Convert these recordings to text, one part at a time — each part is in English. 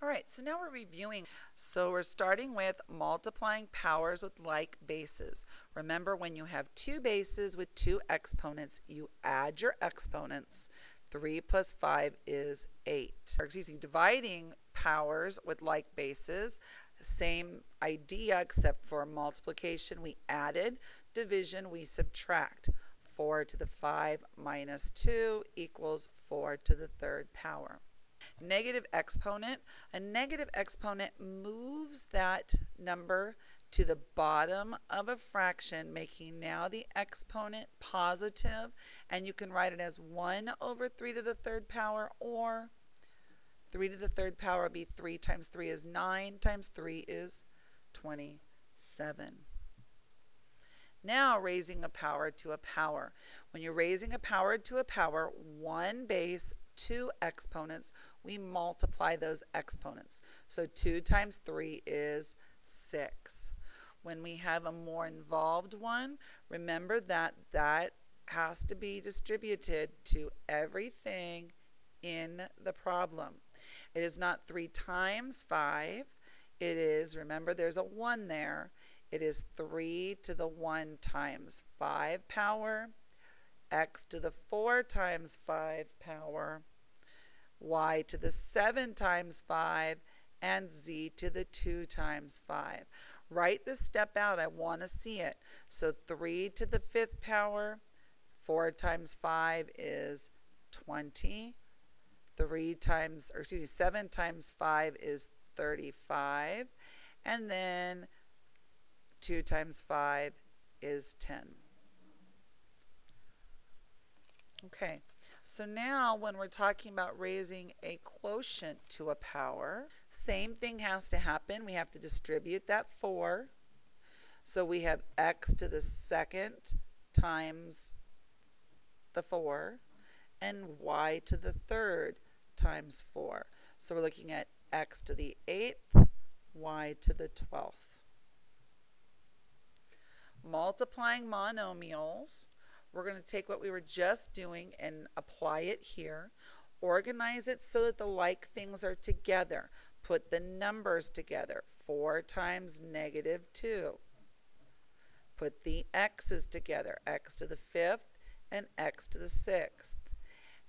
All right, so now we're reviewing. So we're starting with multiplying powers with like bases. Remember, when you have two bases with two exponents, you add your exponents. 3 plus 5 is 8. Or excuse me, dividing powers with like bases, same idea except for multiplication we added, division we subtract. 4 to the 5 minus 2 equals 4 to the third power. Negative exponent. A negative exponent moves that number to the bottom of a fraction, making now the exponent positive, and you can write it as 1 over 3 to the third power, or 3 to the third power would be 3 times 3 is 9 times 3 is 27. Now raising a power to a power. When you're raising a power to a power, one base, two exponents, we multiply those exponents. So 2 times 3 is 6. When we have a more involved one, remember that that has to be distributed to everything in the problem. It is not 3 times 5. It is, remember there's a 1 there. It is 3 to the 1 times 5 power, x to the 4 times 5 power, y to the 7 times 5, and z to the 2 times 5. Write this step out. I want to see it. So 3 to the 5th power, 4 times 5 is 20. 7 times 5 is 35. And then 2 times 5 is 10. Okay, so now when we're talking about raising a quotient to a power, same thing has to happen. We have to distribute that 4. So we have x to the 2nd times the 4 and y to the 3rd times 4. So we're looking at x to the 8th, y to the 12th. Multiplying monomials, we're going to take what we were just doing and apply it here. Organize it so that the like things are together. Put the numbers together. 4 times negative 2. Put the x's together. X to the 5th and x to the 6th.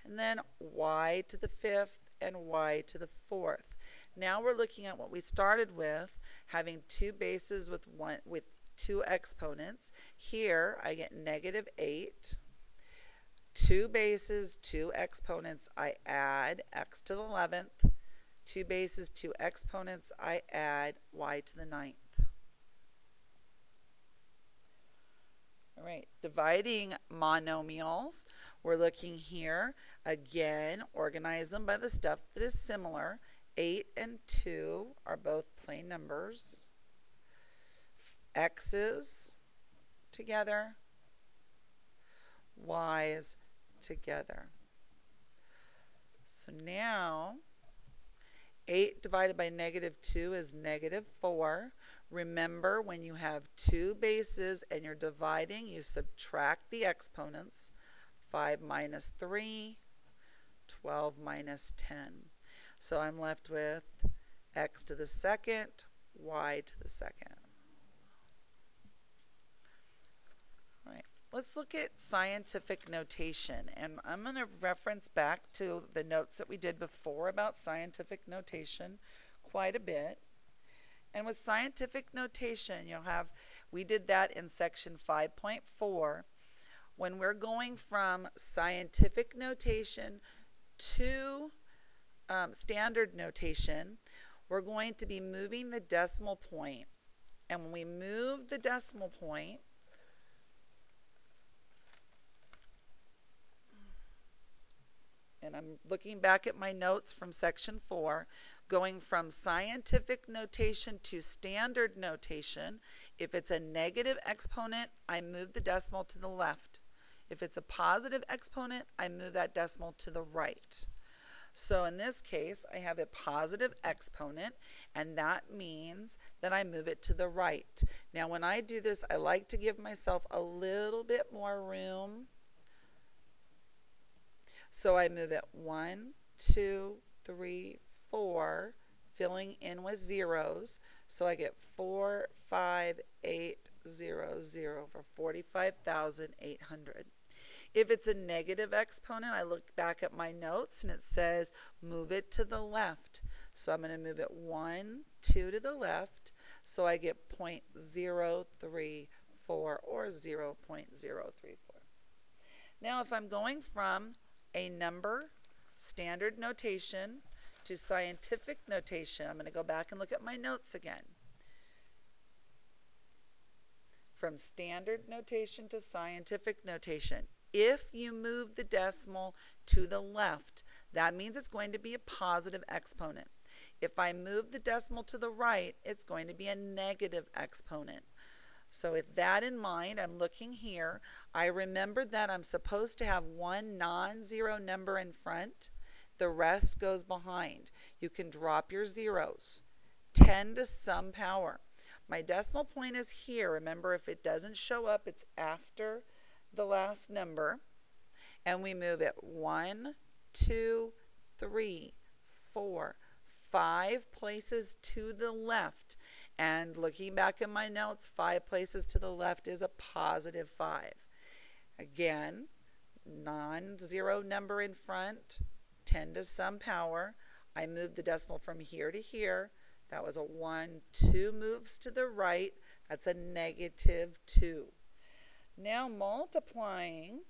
And then y to the 5th and y to the 4th. Now we're looking at what we started with, having two bases with two exponents. Here I get negative 8. Two bases, two exponents, I add x to the 11th. Two bases, two exponents, I add y to the 9th. All right, dividing monomials. We're looking here. Again, organize them by the stuff that is similar. 8 and 2 are both plain numbers. X's together, y's together. So now 8 divided by negative 2 is negative 4. Remember, when you have two bases and you're dividing, you subtract the exponents. 5 minus 3, 12 minus 10. So I'm left with x to the 2nd, y to the 2nd. Let's look at scientific notation, and I'm going to reference back to the notes that we did before about scientific notation quite a bit. And with scientific notation, we did that in section 5.4. When we're going from scientific notation to standard notation, we're going to be moving the decimal point. And when we move the decimal point, and I'm looking back at my notes from section 4, going from scientific notation to standard notation, if it's a negative exponent, I move the decimal to the left. If it's a positive exponent, I move that decimal to the right. So in this case, I have a positive exponent, and that means that I move it to the right. Now when I do this, I like to give myself a little bit more room. So I move it 1, 2, 3, 4, filling in with zeros. So I get 45800 for 45,800. If it's a negative exponent, I look back at my notes and it says move it to the left. So I'm going to move it 1, 2 to the left. So I get 0.034 or 0.034. Now if I'm going from a number, standard notation, to scientific notation, I'm going to go back and look at my notes again. From standard notation to scientific notation. If you move the decimal to the left, that means it's going to be a positive exponent. If I move the decimal to the right, it's going to be a negative exponent. So with that in mind, I'm looking here. I remember that I'm supposed to have one non-zero number in front. The rest goes behind. You can drop your zeros. 10 to some power. My decimal point is here. Remember, if it doesn't show up, it's after the last number. And we move it 1, 2, 3, 4, 5 places to the left. And looking back at my notes, 5 places to the left is a positive 5. Again, non-zero number in front, 10 to some power. I moved the decimal from here to here. That was a 1. 2 moves to the right. That's a negative 2. Now multiplying,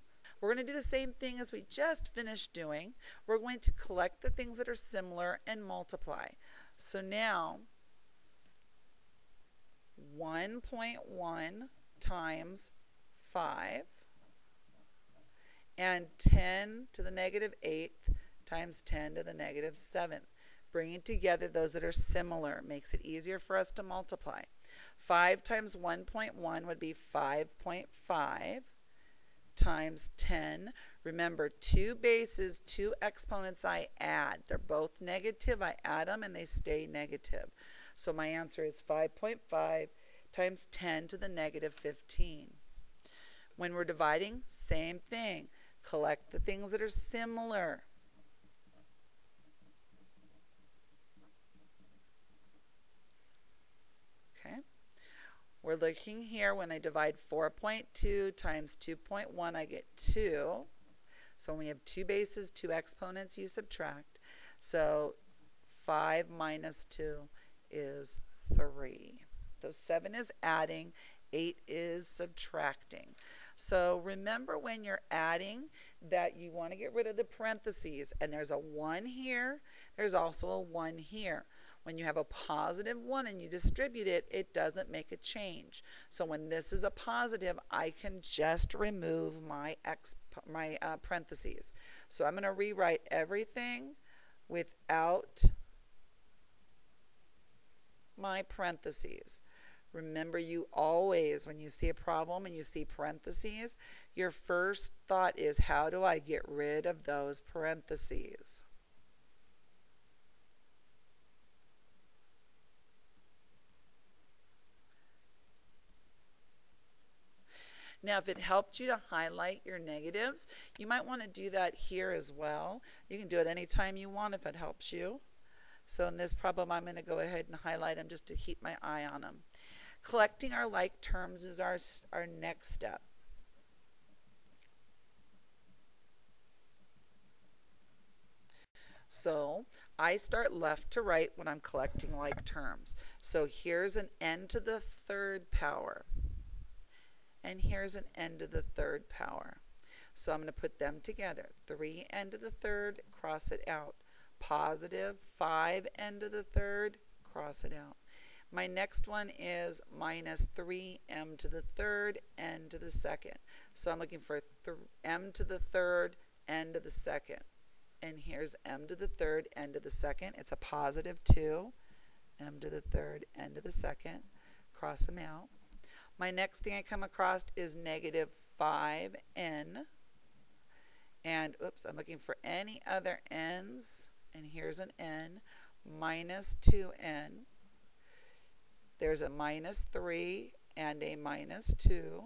we're going to do the same thing as we just finished doing. We're going to collect the things that are similar and multiply. So now 1.1 times 5 and 10 to the negative 8th times 10 to the negative 7th. Bringing together those that are similar makes it easier for us to multiply. 5 times 1.1 would be 5.5 times 10. Remember, 2 bases, 2 exponents I add. They're both negative. I add them and they stay negative. So my answer is 5.5 times 10 to the negative 15. When we're dividing, same thing. Collect the things that are similar. Okay. We're looking here, when I divide 4.2 times 2.1, I get 2. So when we have 2 bases, 2 exponents, you subtract. So 5 minus 2 is 3. So 7 is adding, 8 is subtracting. So remember, when you're adding, that you want to get rid of the parentheses. And there's a 1 here. There's also a 1 here. When you have a positive 1 and you distribute it, it doesn't make a change. So when this is a positive, I can just remove my parentheses. So I'm going to rewrite everything without my parentheses. Remember, you always, when you see a problem and you see parentheses, your first thought is, how do I get rid of those parentheses? Now, if it helped you to highlight your negatives, you might want to do that here as well. You can do it anytime you want if it helps you. So in this problem, I'm going to go ahead and highlight them just to keep my eye on them. Collecting our like terms is our next step. So I start left to right when I'm collecting like terms. So here's an n to the 3rd power. And here's an n to the 3rd power. So I'm going to put them together. 3n to the 3rd, cross it out. Positive 5n to the 3rd, cross it out. My next one is minus 3m to the 3rd, n to the 2nd. So I'm looking for m to the 3rd, n to the 2nd. And here's m to the 3rd, n to the 2nd. It's a positive 2. M to the 3rd, n to the 2nd. Cross them out. My next thing I come across is negative 5n. And, oops, I'm looking for any other n's. And here's an n. Minus 2n. There's a minus 3 and a minus 2.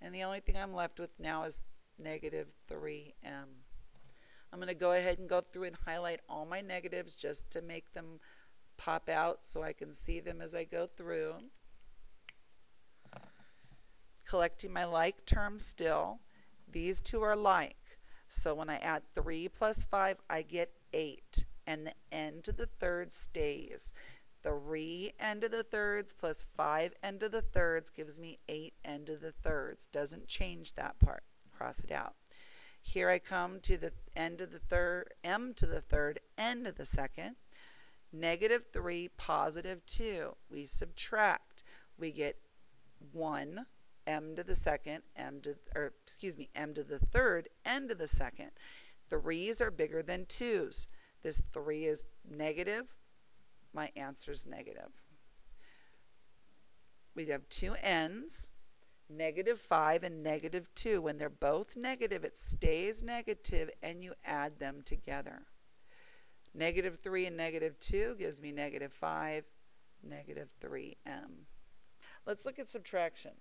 And the only thing I'm left with now is negative 3m. I'm going to go ahead and go through and highlight all my negatives just to make them pop out so I can see them as I go through. Collecting my like terms still. These two are like. So when I add 3 plus 5, I get 8. And the n to the third stays. 3 n to the thirds plus 5 n to the thirds gives me 8 n to the thirds. Doesn't change that part. Cross it out. Here I come to the n to the third, m to the third, n to the second. Negative 3, positive 2. We subtract. We get 1, m to the second, m to the third, n to the second. 3's are bigger than 2's. This 3 is negative. My answer is negative. We have two n's, negative 5 and negative 2. When they're both negative, it stays negative and you add them together. Negative 3 and negative 2 gives me negative 5, negative 3m. Let's look at subtraction.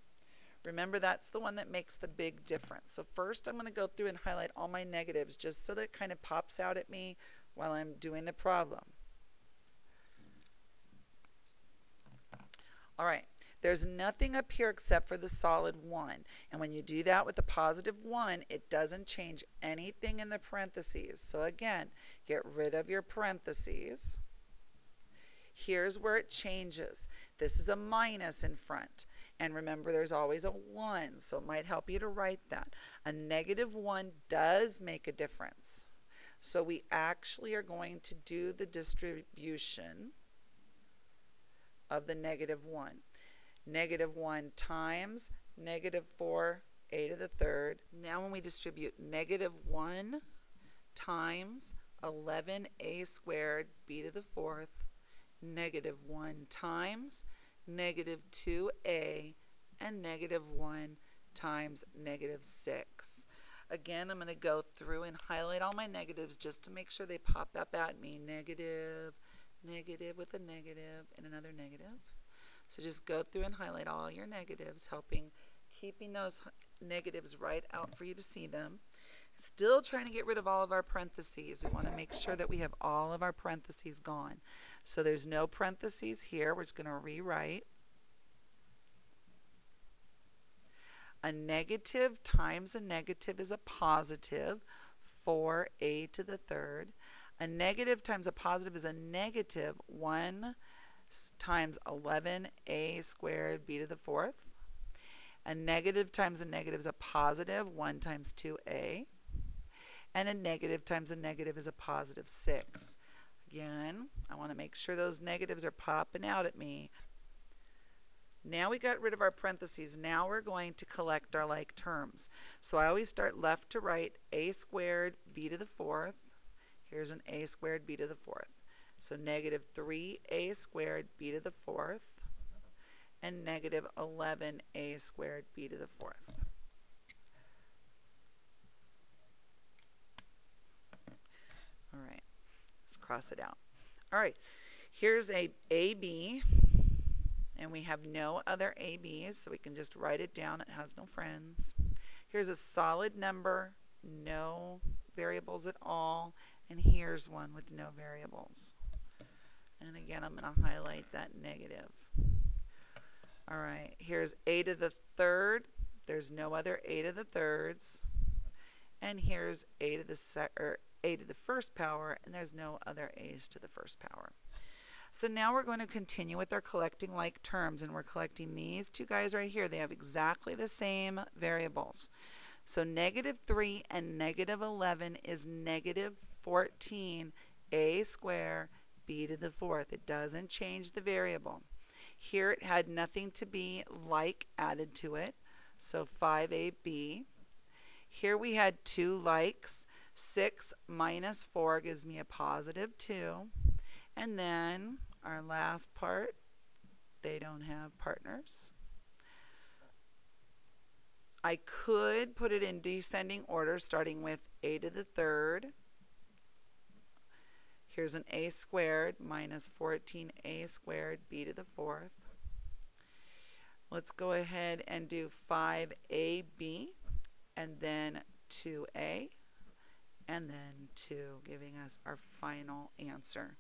Remember, that's the one that makes the big difference. So first I'm going to go through and highlight all my negatives just so that it kind of pops out at me while I'm doing the problem. All right, there's nothing up here except for the solid 1. And when you do that with the positive 1, it doesn't change anything in the parentheses. So again, get rid of your parentheses. Here's where it changes. This is a minus in front. And remember, there's always a 1, so it might help you to write that. A negative 1 does make a difference. So we actually are going to do the distribution of the negative 1. Negative 1 times negative 4a to the third. Now when we distribute negative 1 times 11a squared b to the fourth, negative 1 times negative 2a, and negative 1 times negative 6. Again, I'm going to go through and highlight all my negatives just to make sure they pop up at me. Negative, negative with a negative, and another negative. So just go through and highlight all your negatives, keeping those negatives right out for you to see them. Still trying to get rid of all of our parentheses. We want to make sure that we have all of our parentheses gone. So there's no parentheses here. We're just going to rewrite. A negative times a negative is a positive, 4a to the third. A negative times a positive is a negative, 1 times 11a squared b to the fourth. A negative times a negative is a positive, 1 times 2a. And a negative times a negative is a positive 6. Again, I want to make sure those negatives are popping out at me. Now we got rid of our parentheses. Now we're going to collect our like terms. So I always start left to right, a squared b to the fourth. Here's an a squared b to the fourth. So negative 3a squared b to the fourth and negative 11a squared b to the fourth. All right, let's cross it out. All right, here's a AB, and we have no other ABs, so we can just write it down. It has no friends. Here's a solid number, no variables at all, and here's one with no variables. And again, I'm going to highlight that negative. All right, here's a to the third. There's no other a to the thirds. And here's a to the first power, and there's no other a's to the first power. So now we're going to continue with our collecting like terms, and we're collecting these two guys right here. They have exactly the same variables. So negative 3 and negative 11 is negative 14a squared b to the fourth. It doesn't change the variable. Here it had nothing to be like added to it, so 5ab. Here we had two likes. 6 minus 4 gives me a positive 2. And then our last part, they don't have partners. I could put it in descending order, starting with a to the third. Here's an a squared minus 14a squared b to the fourth. Let's go ahead and do 5ab and then 2a. and then 2, giving us our final answer.